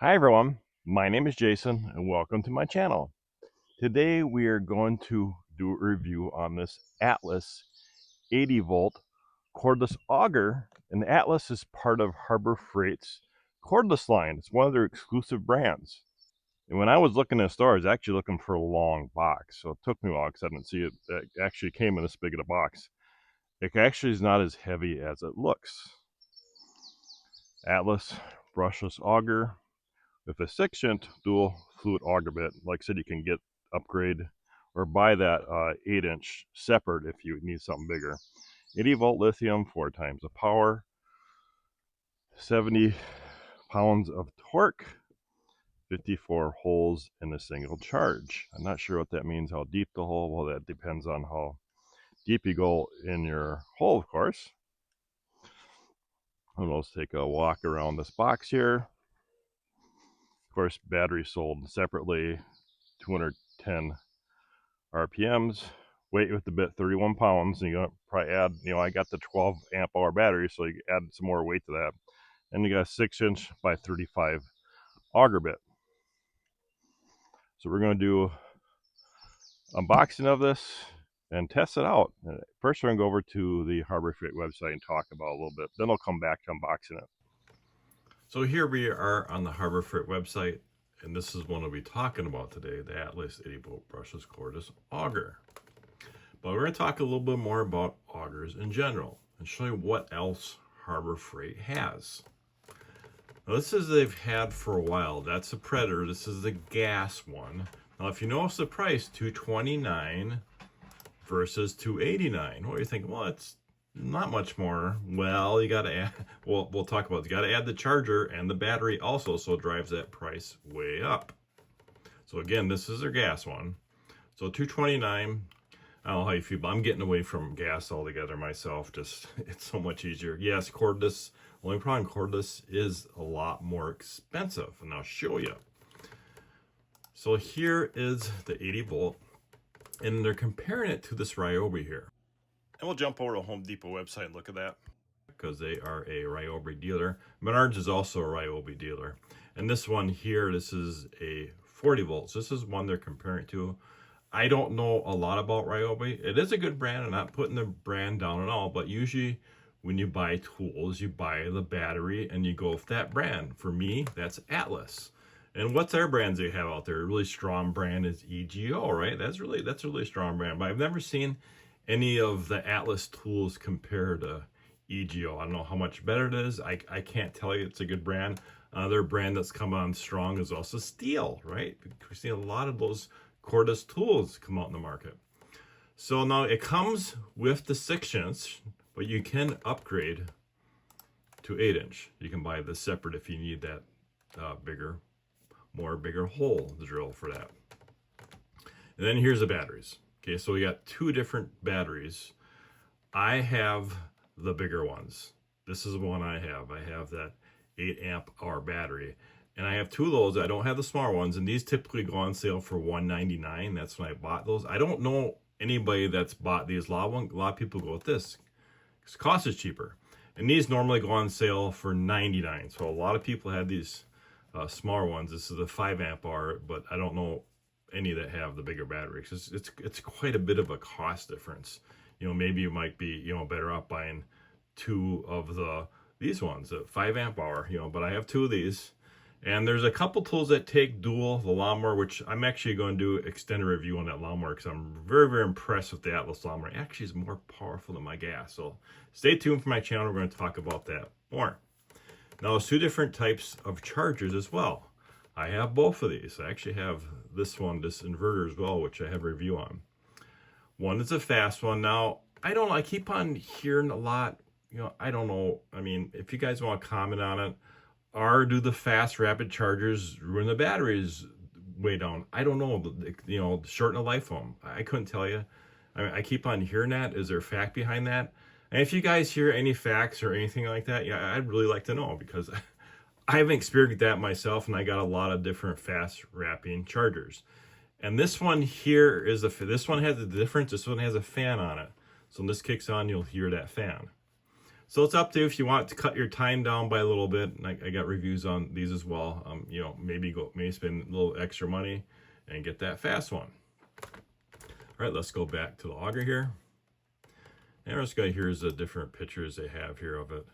Hi everyone, my name is Jason and welcome to my channel. Today we are going to do a review on this Atlas 80 volt cordless auger, and the Atlas is part of Harbor Freight's cordless line. It's one of their exclusive brands. And when I was looking in the store, I was actually looking for a long box, so it took me a while because I didn't see it. It actually came in this big of a box. It actually is not as heavy as it looks. Atlas Brushless Auger with a 6-inch Dual-Flute Auger Bit. Like I said, you can get upgrade or buy that 8-inch separate if you need something bigger. 80 volt lithium, 4 times the power, 70 pounds of torque, 54 holes in a single charge. I'm not sure what that means, how deep the hole. Well, that depends on how deep you go in your hole, of course. And let's take a walk around this box here. Of course, battery sold separately, 210 RPMs. Weight with the bit, 31 pounds. And you're going to probably add, I got the 12 amp hour battery, so you add some more weight to that. And you got a 6-inch by 35 auger bit. So we're going to do unboxing of this and test it out. First, we're going to go over to the Harbor Freight website and talk about it a little bit. Then I'll come back to unboxing it. So here we are on the Harbor Freight website, and this is one we'll be talking about today, the Atlas 80 volt Brushless Cordless Auger. But we're going to talk a little bit more about augers in general and show you what else Harbor Freight has. Now this is they've had for a while. That's a Predator. This is the gas one. Now if you notice the price, $229 versus $289. Well, you think, well, it's not much more. Well, you got to add, well, we'll talk about it. You got to add the charger and the battery also, so it drives that price way up. So again, this is their gas one. So $229. I don't know how you feel, but I'm getting away from gas altogether myself. Just, it's so much easier. Yes, cordless. Only problem, cordless is a lot more expensive, and I'll show you. So here is the 80 volt, and they're comparing it to this Ryobi here. And we'll jump over to Home Depot website and look at that, because they are a Ryobi dealer. Menards is also a Ryobi dealer. And this one here, this is a 40 volts. This is one they're comparing it to. I don't know a lot about Ryobi. It is a good brand. I'm not putting the brand down at all, but usually when you buy tools, you buy the battery and you go with that brand. For me, that's Atlas. And what's our brands they have out there? A really strong brand is EGO, right? That's a really strong brand. But I've never seen any of the Atlas tools compared to EGO. I don't know how much better it is. I can't tell you. It's a good brand. Another brand that's come on strong is also Steel, right? We've seen a lot of those cordless tools come out in the market. So now it comes with the 6-inch, but you can upgrade to 8-inch. You can buy this separate if you need that bigger hole to drill for that. And then here's the batteries. Okay, so we got two different batteries. I have the bigger ones. This is the one I have. I have that 8 amp hour battery. And I have two of those. I don't have the smaller ones, and these typically go on sale for $199. That's when I bought those. I don't know anybody that's bought these. A lot of people go with this because cost is cheaper. And these normally go on sale for $99. So a lot of people have these smaller ones. This is the 5 amp hour, but I don't know any that have the bigger batteries. It's quite a bit of a cost difference. Maybe you might be better off buying two of these ones, the 5 amp hour. But I have two of these. And there's a couple tools that take dual, the lawnmower, which I'm actually going to do extended review on that lawnmower because I'm very, very impressed with the Atlas lawnmower. It actually is more powerful than my gas. So stay tuned for my channel. We're going to talk about that more. Now, there's two different types of chargers as well. I have both of these. I actually have this inverter as well, which I have a review on. One is a fast one. Now, I keep on hearing a lot, I don't know. I mean, if you guys want to comment on it, or do the fast rapid chargers ruin the batteries way down? I don't know, shorten the life of them. I couldn't tell you. I keep on hearing that. Is there a fact behind that? And if you guys hear any facts or anything like that, yeah, I'd really like to know, because I haven't experienced that myself, and I got a lot of different fast wrapping chargers. And this one here this one has a difference. This one has a fan on it. So when this kicks on, you'll hear that fan. So it's up to you if you want to cut your time down by a little bit. And I got reviews on these as well. You know, maybe spend a little extra money and get that fast one. All right, let's go back to the auger here. And this guy, here's the different pictures they have here of it.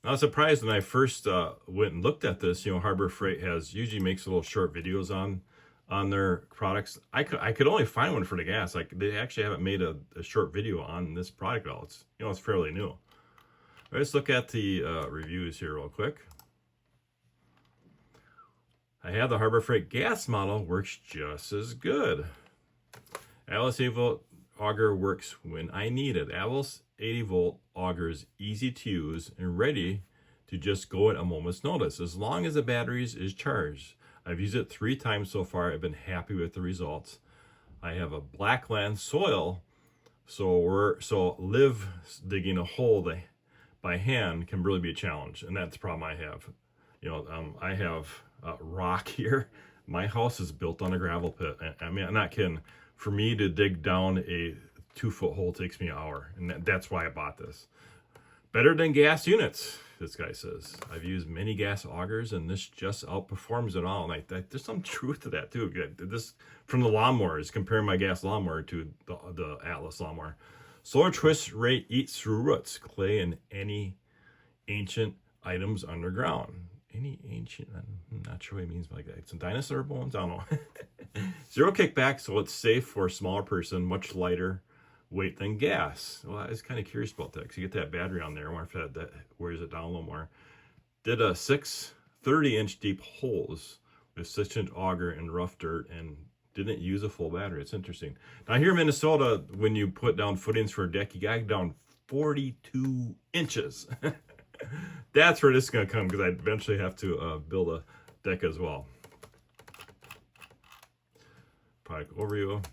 I was surprised when I first went and looked at this. You know, Harbor Freight usually makes little short videos on their products. I could only find one for the gas. Like, they actually haven't made a short video on this product at all. It's, you know, it's fairly new. Let's look at the reviews here real quick. I have the Harbor Freight gas model, works just as good. Atlas 80V auger works when I need it. Atlas 80V auger is easy to use and ready to just go at a moment's notice, as long as the batteries is charged. I've used it 3 times so far. I've been happy with the results. I have a blackland soil, so live digging a hole by hand can really be a challenge, and that's the problem I have. You know, I have rock here. My house is built on a gravel pit. I mean, I'm not kidding. For me to dig down a 2-foot hole takes me an hour, and that's why I bought this. Better than gas units, this guy says. I've used many gas augers, and this just outperforms it all. Like, there's some truth to that too. This from the lawnmowers, comparing my gas lawnmower to the Atlas lawnmower. Slower twist rate eats through roots, clay, and any ancient items underground. Any ancient, I'm not sure what he means by that. Some dinosaur bones, I don't know. 0 kickback, so it's safe for a smaller person, much lighter weight than gas. Well, I was kind of curious about that, because you get that battery on there. I wonder if that wears it down a little more. Did a 6 30-inch deep holes with 6-inch auger in rough dirt and didn't use a full battery. It's interesting. Now here in Minnesota, when you put down footings for a deck, you got to go down 42 inches. That's where this is going to come, because I eventually have to build a deck as well. Product overview.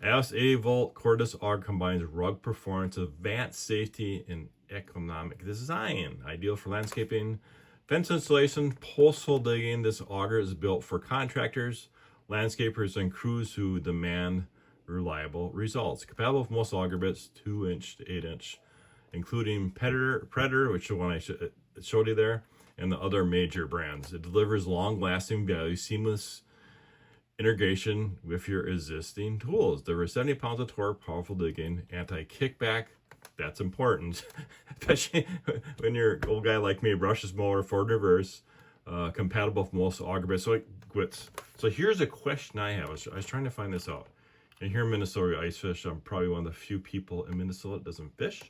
Atlas 80V Cordless Auger combines rugged performance, advanced safety, and economic design. Ideal for landscaping, fence installation, post hole digging. This auger is built for contractors, landscapers, and crews who demand reliable results. Compatible with most auger bits, 2-inch to 8-inch, including Predator, which is the one I showed you there, and the other major brands. It delivers long-lasting value, seamless integration with your existing tools. There were 70 pounds of torque, powerful digging, anti-kickback. That's important, especially when you're an old guy like me. Brushless mower, forward and reverse, compatible with most auger bits. So here's a question I have. I was trying to find this out. And here in Minnesota, ice fish. I'm probably one of the few people in Minnesota that doesn't fish.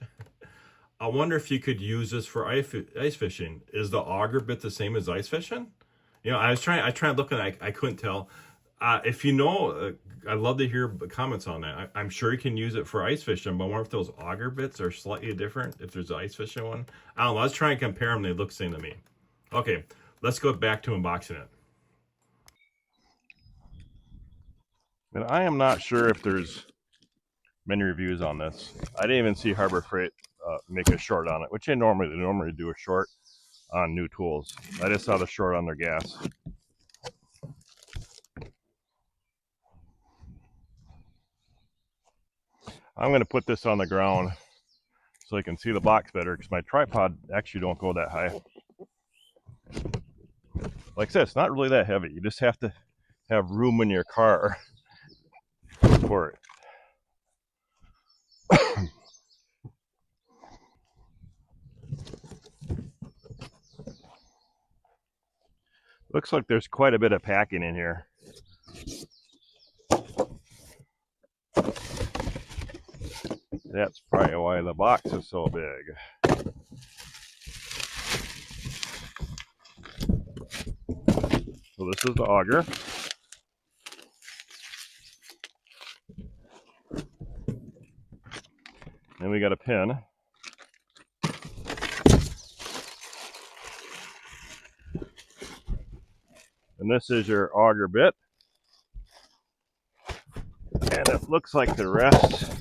I wonder if you could use this for ice fishing. Is the auger bit the same as ice fishing? You know, I tried looking, I couldn't tell. If you know, I'd love to hear comments on that. I'm sure you can use it for ice fishing, but I wonder if those auger bits are slightly different, if there's an ice fishing one. I don't know, let's try and compare them. They look the same to me. Okay, let's go back to unboxing it. And I am not sure if there's many reviews on this. I didn't even see Harbor Freight make a short on it, which they normally do a short on new tools. I just saw the short on their gas. I'm going to put this on the ground so I can see the box better, because my tripod actually don't go that high. Like I said, it's not really that heavy. You just have to have room in your car for it. Looks like there's quite a bit of packing in here. That's probably why the box is so big. So this is the auger. Then we got a pin. And this is your auger bit. And it looks like the rest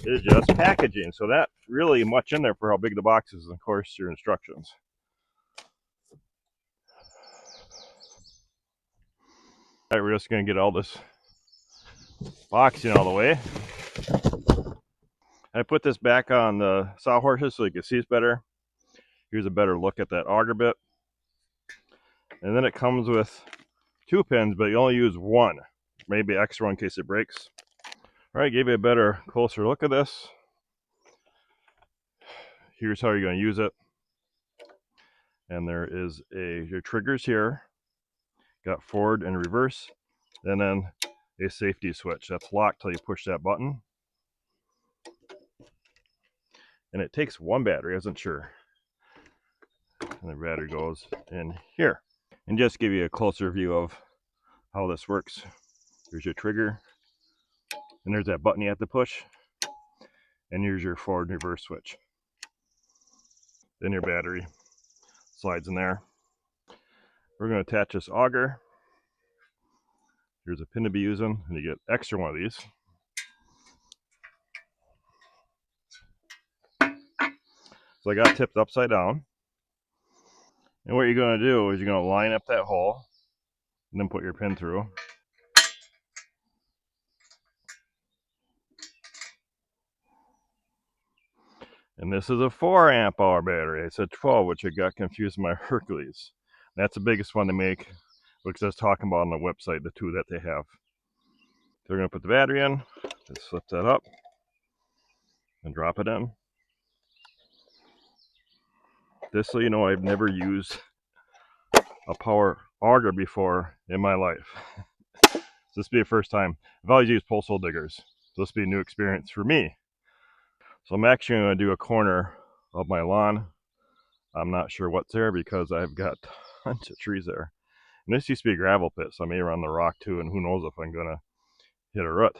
is just packaging. So that really much in there for how big the box is, and of course your instructions. All right, we're just gonna get all this boxing out of the way. I put this back on the sawhorses so you can see it better. Here's a better look at that auger bit. And then it comes with 2 pins, but you only use 1. Maybe extra one in case it breaks. All right, give you a better, closer look at this. Here's how you're going to use it. And there is your triggers here. Got forward and reverse. And then a safety switch. That's locked till you push that button. And it takes 1 battery, I wasn't sure. And the battery goes in here. And just give you a closer view of how this works. Here's your trigger. And there's that button you have to push. And here's your forward and reverse switch. Then your battery slides in there. We're going to attach this auger. Here's a pin to be using, and you get extra one of these. So I got it tipped upside down. And what you're going to do is you're going to line up that hole and then put your pin through. And this is a 4 amp hour battery. I said 12, which I got confused with my Hercules. That's the biggest one to make, which I was talking about on the website, the 2 that they have. So we're going to put the battery in, just slip that up, and drop it in. Just so you know, I've never used a power auger before in my life. So this will be the first time. I've always used pulse hole diggers. So this will be a new experience for me. So I'm actually going to do a corner of my lawn. I'm not sure what's there because I've got tons of trees there. And this used to be a gravel pit, so I may run the rock too, and who knows if I'm going to hit a rut.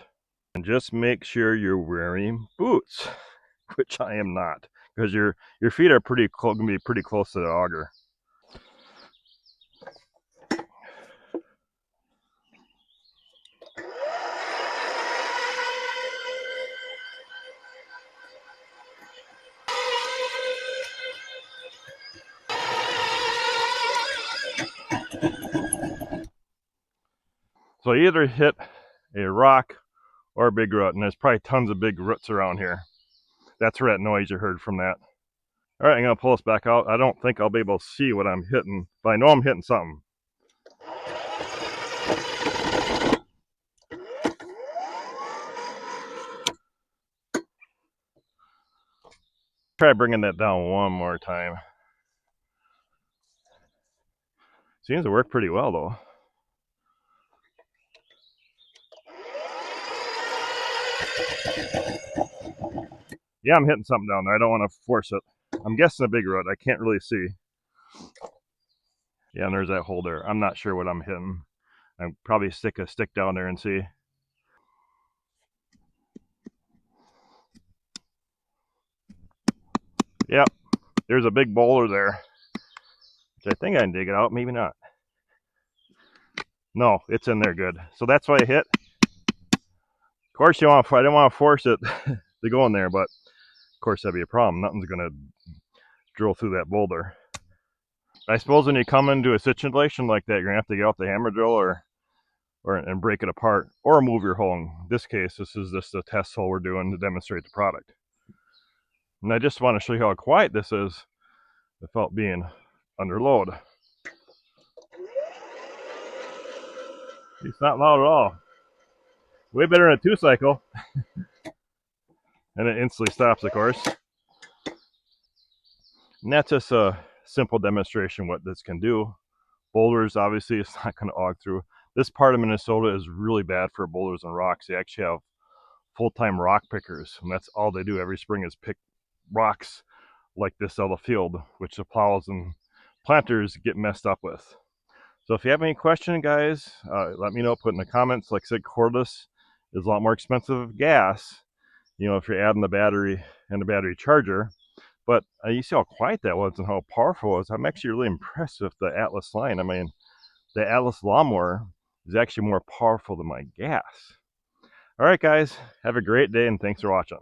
And just make sure you're wearing boots, which I am not, because your feet are going to be pretty close to the auger. So you either hit a rock or a big rut, and there's probably tons of big ruts around here. That's where that noise you heard from that. All right, I'm going to pull this back out. I don't think I'll be able to see what I'm hitting, but I know I'm hitting something. Try bringing that down one more time. Seems to work pretty well, though. Yeah, I'm hitting something down there. I don't want to force it. I'm guessing a big rut. I can't really see. Yeah, and there's that hole there. I'm not sure what I'm hitting. I'll probably stick a stick down there and see. Yep, there's a big boulder there. Which I think I can dig it out, maybe not. No, it's in there good. So that's why I hit. Of course, I didn't want to force it to go in there, but of course that'd be a problem. Nothing's gonna drill through that boulder. I suppose when you come into a situation like that, you're gonna have to get out the hammer drill and break it apart or move your hole. In this case, this is just a test hole we're doing to demonstrate the product. And I just want to show you how quiet this is without being under load. It's not loud at all. Way better than a 2-cycle. And it instantly stops, of course. And that's just a simple demonstration what this can do. Boulders, obviously, it's not going to aug through. This part of Minnesota is really bad for boulders and rocks. They actually have full-time rock pickers, and that's all they do every spring is pick rocks like this out of the field, which the plows and planters get messed up with. So if you have any questions, guys, let me know. Put in the comments. Like I said, cordless is a lot more expensive than gas, you know, if you're adding the battery and the battery charger. But you see how quiet that was and how powerful it was. I'm actually really impressed with the Atlas line. I mean, the Atlas lawnmower is actually more powerful than my gas. All right, guys, have a great day, and thanks for watching.